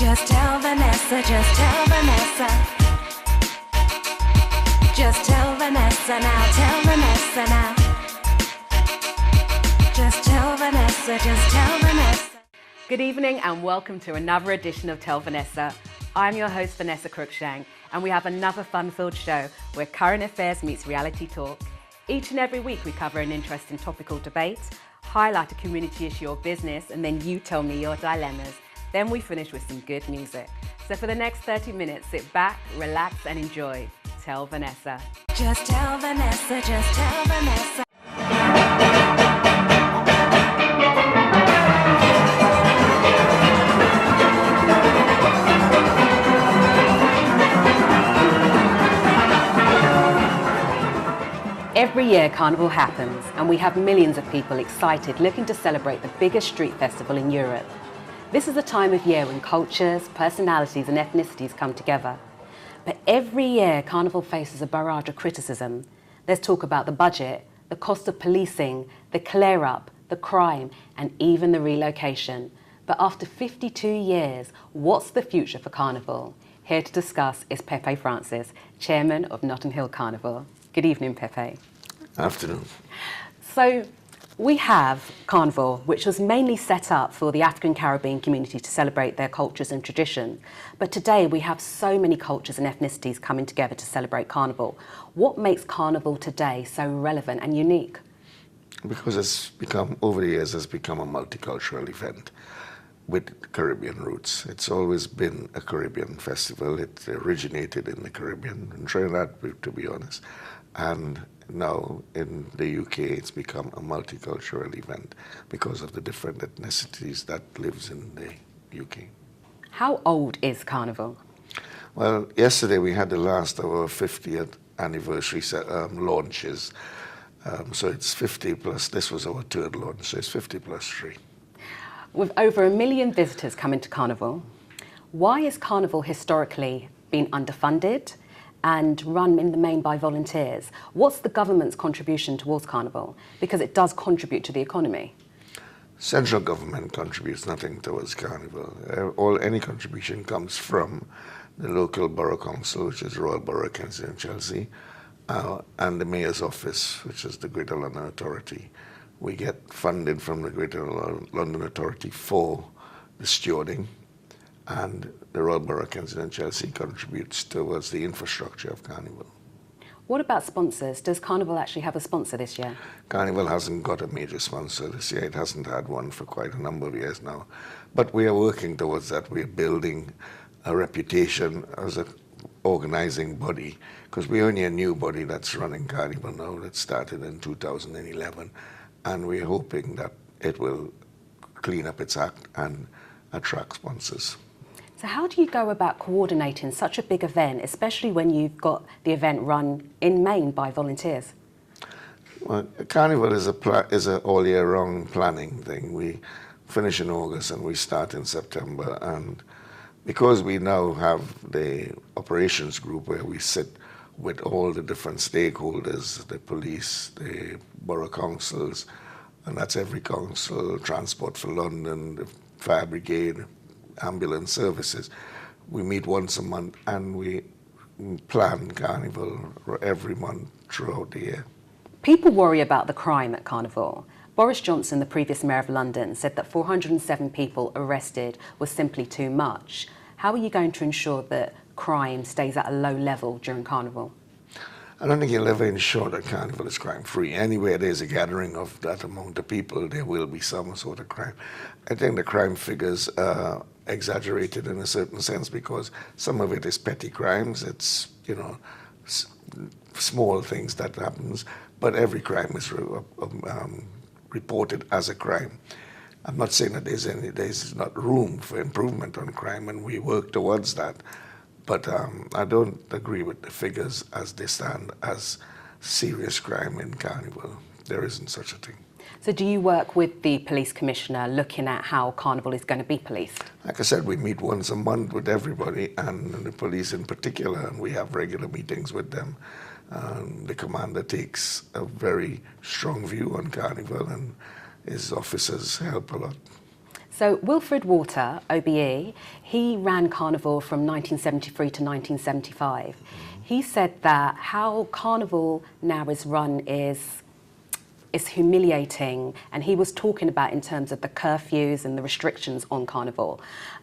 Just tell Vanessa, just tell Vanessa. Just tell Vanessa now, tell Vanessa now. Just tell Vanessa, just tell Vanessa. Good evening and welcome to another edition of Tell Vanessa. I'm your host Vanessa Cruikshank and we have another fun-filled show where current affairs meets reality talk. Each and every week we cover an interesting topical debate, highlight a community issue or business, and then you tell me your dilemmas. Then we finish with some good music. So for the next 30 minutes, sit back, relax and enjoy. Tell Vanessa. Just tell Vanessa, just tell Vanessa. Every year Carnival happens and we have millions of people excited looking to celebrate the biggest street festival in Europe. This is a time of year when cultures, personalities and ethnicities come together. But every year Carnival faces a barrage of criticism. There's talk about the budget, the cost of policing, the clear-up, the crime and even the relocation. But after 52 years, what's the future for Carnival? Here to discuss is Pepe Francis, Chairman of Notting Hill Carnival. Good evening, Pepe. Afternoon. So we have Carnival, which was mainly set up for the African Caribbean community to celebrate their cultures and tradition. But today we have so many cultures and ethnicities coming together to celebrate Carnival. What makes Carnival today so relevant and unique? Because it's become, over the years, it's become a multicultural event with Caribbean roots. It's always been a Caribbean festival. It originated in the Caribbean, in Trinidad, to be honest. And now in the UK, it's become a multicultural event because of the different ethnicities that lives in the UK. How old is Carnival? Well, yesterday we had the last of our 50th anniversary launches. So it's 50 plus, this was our third launch, so it's 50 plus 3. With over 1 million visitors coming to Carnival, why has Carnival historically been underfunded and run in the main by volunteers? What's the government's contribution towards Carnival? Because it does contribute to the economy. Central government contributes nothing towards Carnival. Any contribution comes from the local borough council, which is Royal Borough, Kensington and Chelsea, and the mayor's office, which is the Greater London Authority. We get funding from the Greater London Authority for the stewarding, and the Royal Borough, Kensington and Chelsea contributes towards the infrastructure of Carnival. What about sponsors? Does Carnival actually have a sponsor this year? Carnival hasn't got a major sponsor this year. It hasn't had one for quite a number of years now. But we are working towards that. We're building a reputation as an organizing body, because we're only a new body that's running Carnival now, that started in 2011. And we're hoping that it will clean up its act and attract sponsors. So how do you go about coordinating such a big event, especially when you've got the event run in Maine by volunteers? Well, Carnival is a all year round planning thing. We finish in August and we start in September. And because we now have the operations group where we sit with all the different stakeholders, the police, the borough councils, and that's every council, Transport for London, the fire brigade, ambulance services. We meet once a month and we plan Carnival every month throughout the year. People worry about the crime at Carnival. Boris Johnson, the previous mayor of London, said that 407 people arrested was simply too much. How are you going to ensure that crime stays at a low level during Carnival? I don't think you'll ever ensure that Carnival is crime-free. Anywhere there's a gathering of that amount of people, there will be some sort of crime. I think the crime figures are exaggerated in a certain sense because some of it is petty crimes. It's, small things that happens, but every crime is reported as a crime. I'm not saying that there's not room for improvement on crime, and we work towards that. But I don't agree with the figures as they stand as serious crime in Carnival. There isn't such a thing. So do you work with the police commissioner looking at how Carnival is going to be policed? Like I said, we meet once a month with everybody and the police in particular, and we have regular meetings with them. The commander takes a very strong view on Carnival and his officers help a lot. So Wilfred Water, OBE, he ran Carnival from 1973 to 1975. He said that how Carnival now is run is humiliating, and he was talking about in terms of the curfews and the restrictions on Carnival.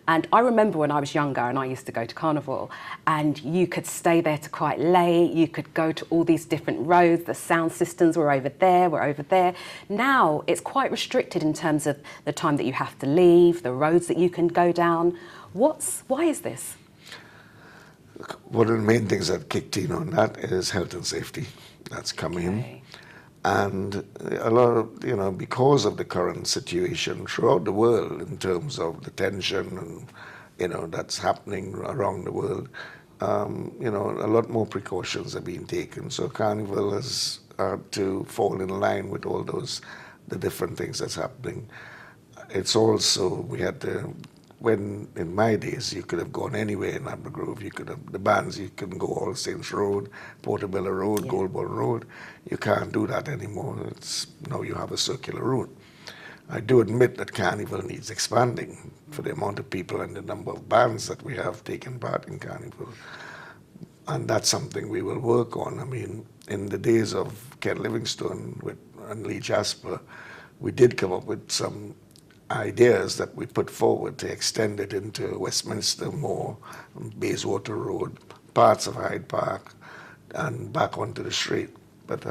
And I remember when I was younger and I used to go to Carnival, and you could stay there to quite late, you could go to all these different roads, the sound systems were over there. Now it's quite restricted in terms of the time that you have to leave, the roads that you can go down. Why is this? One of the main things that kicked in on that is health and safety. That's coming in. And a lot of, because of the current situation throughout the world in terms of the tension and, that's happening around the world, a lot more precautions are being taken. So Carnival has to fall in line with all the different things that's happening. It's also, we had to, when in my days you could have gone anywhere in Abergrove, you could have the bands, you can go All Saints Road, Portobello Road, Goldball Road. You can't do that anymore. Now you have a circular route. I do admit that Carnival needs expanding for the amount of people and the number of bands that we have taken part in Carnival. And that's something we will work on. I mean, in the days of Ken Livingstone and Lee Jasper, we did come up with some ideas that we put forward to extend it into Westminster more, Bayswater Road, parts of Hyde Park, and back onto the street. But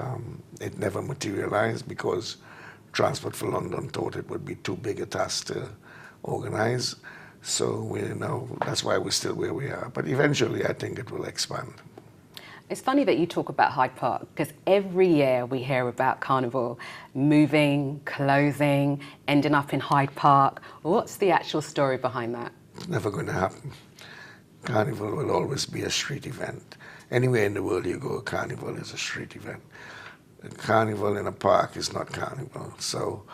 it never materialized because Transport for London thought it would be too big a task to organize. So that's why we're still where we are. But eventually I think it will expand. It's funny that you talk about Hyde Park, because every year we hear about Carnival moving, closing, ending up in Hyde Park. What's the actual story behind that? It's never going to happen. Carnival will always be a street event. Anywhere in the world you go, Carnival is a street event. A Carnival in a park is not Carnival. So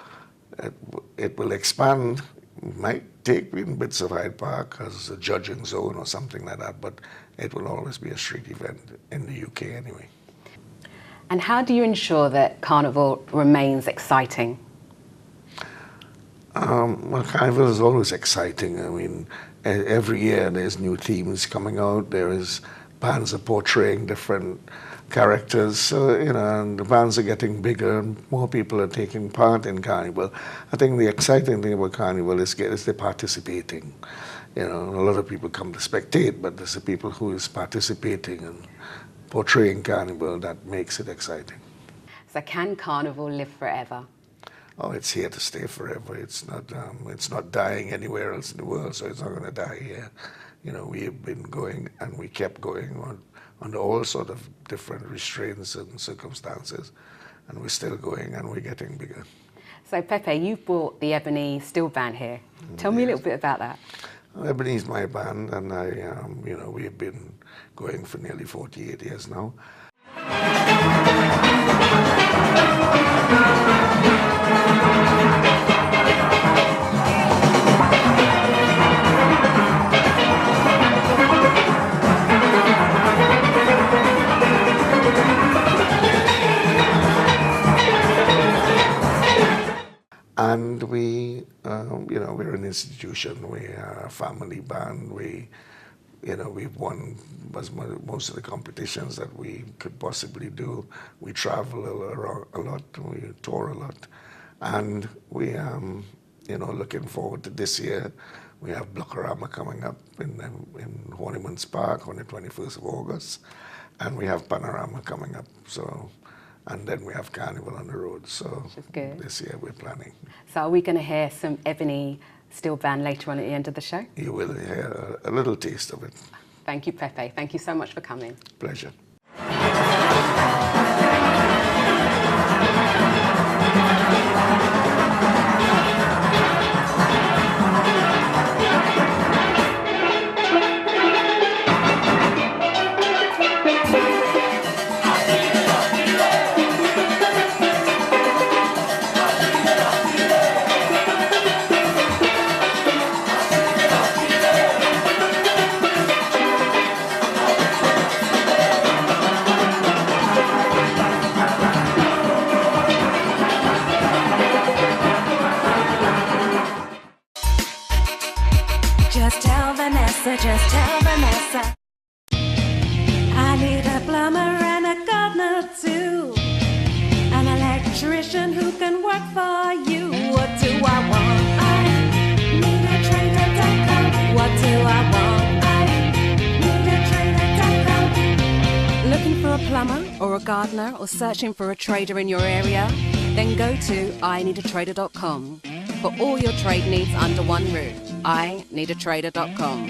it will expand. It might take in bits of Hyde Park as a judging zone or something like that, but it will always be a street event in the UK anyway. And how do you ensure that Carnival remains exciting? Well, Carnival is always exciting. I mean, every year there's new themes coming out. There is bands are portraying different characters, so, and the bands are getting bigger and more people are taking part in Carnival. I think the exciting thing about Carnival is they're participating. A lot of people come to spectate, but there's the people who is participating and portraying Carnival that makes it exciting. So can Carnival live forever? Oh, it's here to stay forever. It's not dying anywhere else in the world, so it's not going to die here. We have been going and we kept going under all sort of different restraints and circumstances, and we're still going and we're getting bigger. So Pepe, you've brought the Ebony Steelband here. Tell me a little bit about that. Ebony is my band, and we have been going for nearly 48 years now. And we're an institution. We are a family band. We've won most of the competitions that we could possibly do. We travel a lot. We tour a lot, and we looking forward to this year. We have Blockorama coming up in Horniman's Park on the 21st of August, and we have Panorama coming up. And then we have Carnival on the road. So this year we're planning. So are we going to hear some Ebony Steelband later on at the end of the show? You will hear a little taste of it. Thank you, Pepe. Thank you so much for coming. Pleasure. Just tell Vanessa, just tell Vanessa. I need a plumber and a gardener too. An electrician who can work for you. What do I want? I need a trader.com. What do I want? I need a trader.com. Looking for a plumber or a gardener or searching for a trader in your area? Then go to ineedatrader.com for all your trade needs under one roof. ineedatrader.com.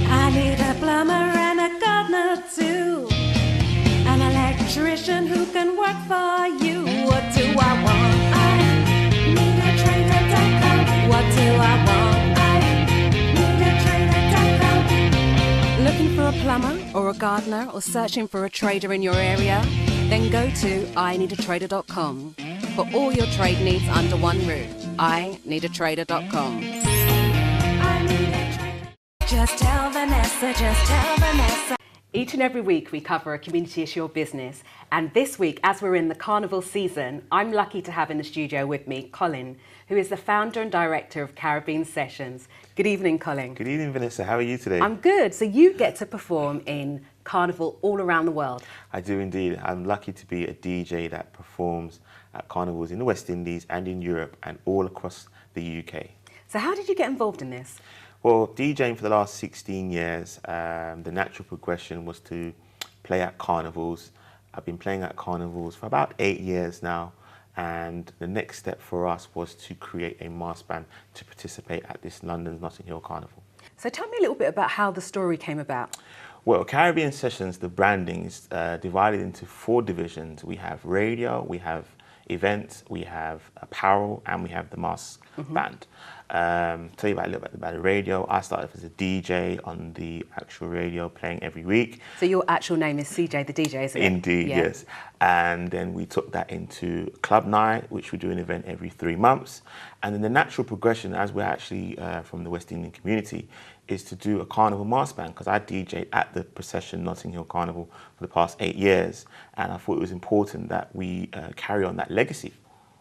I need a plumber and a gardener too. An electrician who can work for you. What do I want? I need a trader.com. What do I want? I need a trader.com. Looking for a plumber or a gardener or searching for a trader in your area? Then go to ineedatrader.com for all your trade needs under one roof. ineedatrader.com. Just tell Vanessa, just tell Vanessa. Each and every week we cover a community issue or business, and this week, as we're in the carnival season, I'm lucky to have in the studio with me Colin, who is the founder and director of Caribbean Sessions. Good evening, Colin. Good evening, Vanessa. How are you today? I'm good. So you get to perform in carnival all around the world. I do indeed. I'm lucky to be a DJ that performs at carnivals in the West Indies and in Europe and all across the UK. So how did you get involved in this? Well, DJing for the last 16 years, the natural progression was to play at carnivals. I've been playing at carnivals for about 8 years now, and the next step for us was to create a mass band to participate at this London's Notting Hill Carnival. So tell me a little bit about how the story came about. Well, Caribbean Sessions, the branding is divided into 4 divisions. We have radio, we have events, we have apparel, and we have the mass band. Tell you about a little bit about the radio. I started as a DJ on the actual radio, playing every week. So your actual name is CJay, the DJ, isn't it? Indeed, Yeah. yes. And then we took that into Club Night, which we do an event every 3 months. And then the natural progression, as we're actually from the West Indian community, is to do a carnival mass band, because I DJed at the Procession Notting Hill Carnival for the past 8 years. And I thought it was important that we carry on that legacy.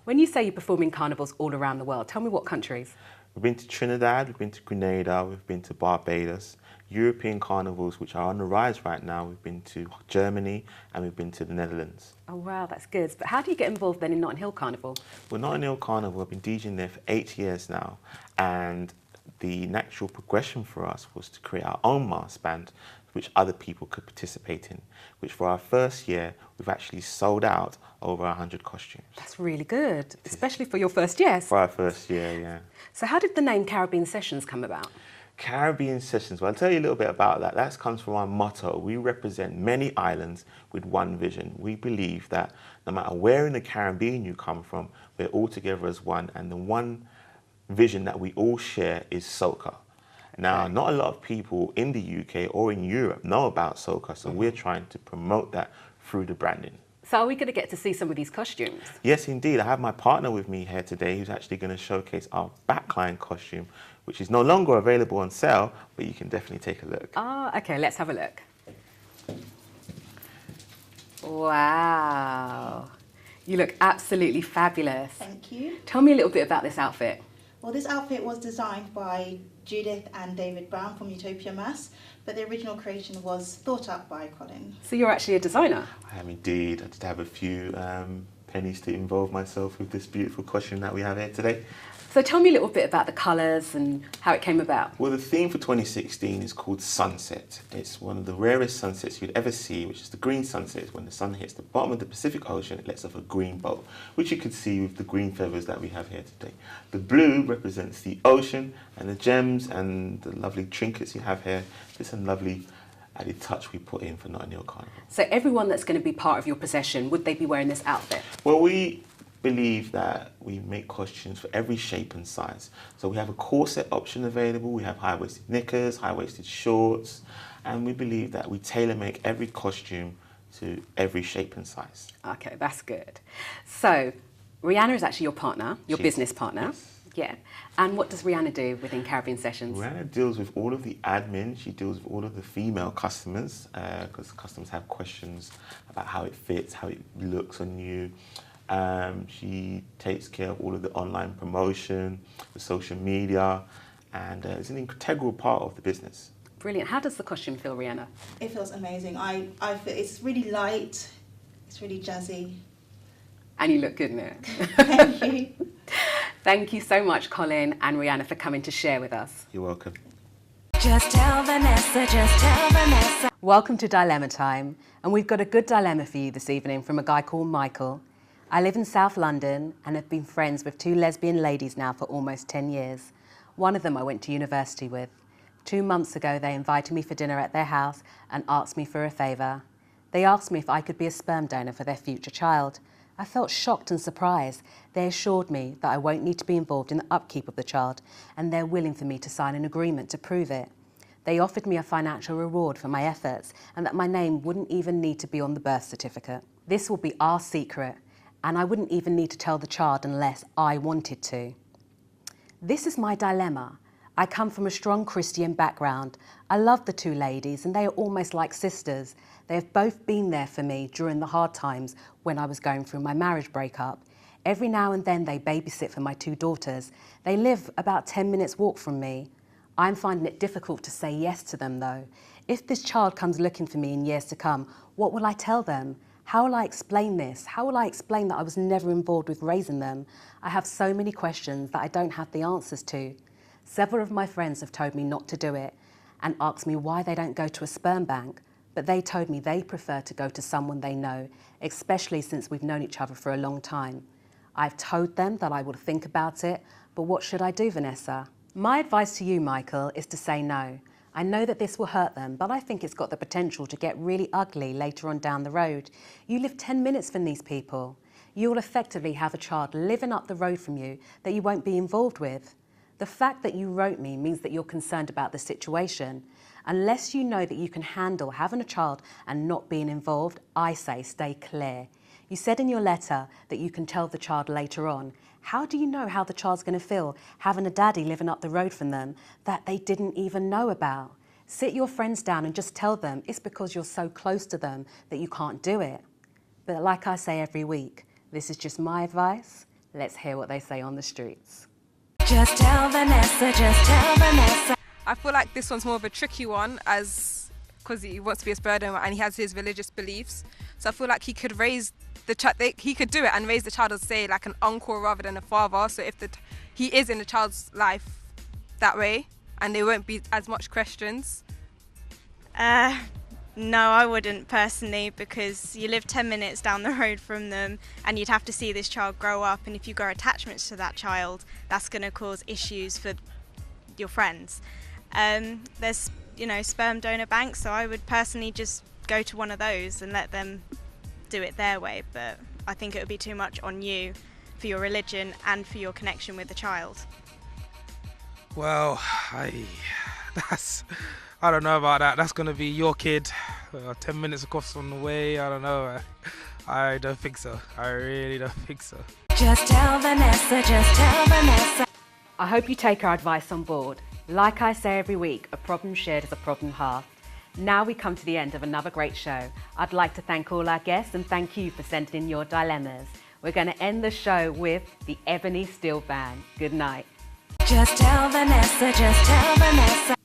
When you say you perform in carnivals all around the world, tell me what countries? We've been to Trinidad, we've been to Grenada, we've been to Barbados. European carnivals, which are on the rise right now, we've been to Germany and we've been to the Netherlands. Oh wow, that's good. But how do you get involved then in Notting Hill Carnival? Well, Notting Hill Carnival, I've been DJing there for 8 years now, and the natural progression for us was to create our own mass band which other people could participate in, which for our first year, we've actually sold out over 100 costumes. That's really good, especially for your first year. For our first year, yeah. So how did the name Caribbean Sessions come about? Caribbean Sessions, well, I'll tell you a little bit about that. That comes from our motto. We represent many islands with one vision. We believe that no matter where in the Caribbean you come from, we're all together as one, and the one vision that we all share is soca. Now, not a lot of people in the UK or in Europe know about soca, so we're trying to promote that through the branding. So are we going to get to see some of these costumes? Yes, indeed. I have my partner with me here today who's actually going to showcase our backline costume, which is no longer available on sale, but you can definitely take a look. Ah, okay, let's have a look. Wow. You look absolutely fabulous. Thank you. Tell me a little bit about this outfit. Well, this outfit was designed by Judith and David Brown from Utopia Mass, but the original creation was thought up by Colin. So you're actually a designer? I am indeed. I just have a few pennies to involve myself with this beautiful costume that we have here today. So tell me a little bit about the colours and how it came about. Well, the theme for 2016 is called Sunset. It's one of the rarest sunsets you'd ever see, which is the green sunset. When the sun hits the bottom of the Pacific Ocean, it lets off a green bolt, which you can see with the green feathers that we have here today. The blue represents the ocean, and the gems and the lovely trinkets you have here. It's a lovely added touch we put in for Notting Hill Carnival. So everyone that's going to be part of your procession, would they be wearing this outfit? Well, we believe that we make costumes for every shape and size. So we have a corset option available, we have high-waisted knickers, high-waisted shorts, and we believe that we tailor-make every costume to every shape and size. Okay, that's good. So Rhianna is actually your partner, your business partner. Yes. Yeah. And what does Rhianna do within Caribbean Sessions? Rhianna deals with all of the admin. She deals with all of the female customers because customers have questions about how it fits, how it looks on you. She takes care of all of the online promotion, the social media, and it's an integral part of the business. Brilliant. How does the costume feel, Rhianna? It feels amazing. I feel it's really light, it's really jazzy. And you look good in it. Thank you. Thank you so much, Colin and Rhianna, for coming to share with us. You're welcome. Just tell Vanessa, just tell Vanessa. Welcome to Dilemma Time, and we've got a good dilemma for you this evening from a guy called Michael. I live in South London and have been friends with 2 lesbian ladies now for almost 10 years. One of them I went to university with. 2 months ago, they invited me for dinner at their house and asked me for a favour. They asked me if I could be a sperm donor for their future child. I felt shocked and surprised. They assured me that I won't need to be involved in the upkeep of the child, and they're willing for me to sign an agreement to prove it. They offered me a financial reward for my efforts and that my name wouldn't even need to be on the birth certificate. This will be our secret, and I wouldn't even need to tell the child unless I wanted to. This is my dilemma. I come from a strong Christian background. I love the 2 ladies and they are almost like sisters. They have both been there for me during the hard times when I was going through my marriage breakup. Every now and then they babysit for my 2 daughters. They live about 10 minutes walk from me. I'm finding it difficult to say yes to them though. If this child comes looking for me in years to come, what will I tell them? How will I explain this? How will I explain that I was never involved with raising them? I have so many questions that I don't have the answers to. Several of my friends have told me not to do it and asked me why they don't go to a sperm bank, but they told me they prefer to go to someone they know, especially since we've known each other for a long time. I've told them that I will think about it, but what should I do, Vanessa? My advice to you, Michael, is to say no. I know that this will hurt them, but I think it's got the potential to get really ugly later on down the road. You live 10 minutes from these people. You will effectively have a child living up the road from you that you won't be involved with. The fact that you wrote me means that you're concerned about the situation. Unless you know that you can handle having a child and not being involved, I say stay clear. You said in your letter that you can tell the child later on. How do you know how the child's going to feel having a daddy living up the road from them that they didn't even know about? Sit your friends down and just tell them it's because you're so close to them that you can't do it. But like I say every week, this is just my advice. Let's hear what they say on the streets. Just tell Vanessa, just tell Vanessa. I feel like this one's more of a tricky one because he wants to be a sperm donor and he has his religious beliefs. So I feel like he could raise the child, he could do it and raise the child as, say, like an uncle rather than a father. So if he is in the child's life that way and there won't be as much questions. No, I wouldn't personally, because you live 10 minutes down the road from them and you'd have to see this child grow up, and if you grow attachments to that child, that's going to cause issues for your friends. There's, sperm donor banks, so I would personally just go to one of those and let them do it their way, but I think it would be too much on you for your religion and for your connection with the child. Well, I don't know about that. That's going to be your kid. 10 minutes across on the way. I don't know. I don't think so. I really don't think so. Just tell Vanessa, just tell Vanessa. I hope you take our advice on board. Like I say every week, a problem shared is a problem halved. Now we come to the end of another great show. I'd like to thank all our guests and thank you for sending in your dilemmas. We're going to end the show with the Ebony Steelband. Good night. Just tell Vanessa, just tell Vanessa.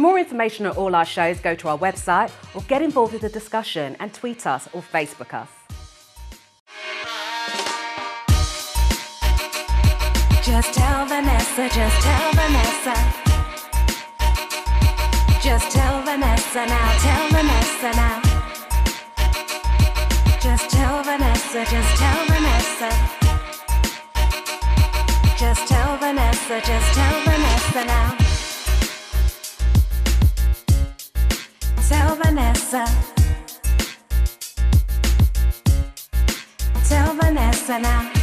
more information on all our shows, go to our website or get involved with the discussion and tweet us or Facebook us. Just tell Vanessa, just tell Vanessa. Just tell Vanessa now, tell Vanessa now. Just tell Vanessa, just tell Vanessa. Just tell Vanessa, just tell Vanessa now. Tell Vanessa. Tell Vanessa now.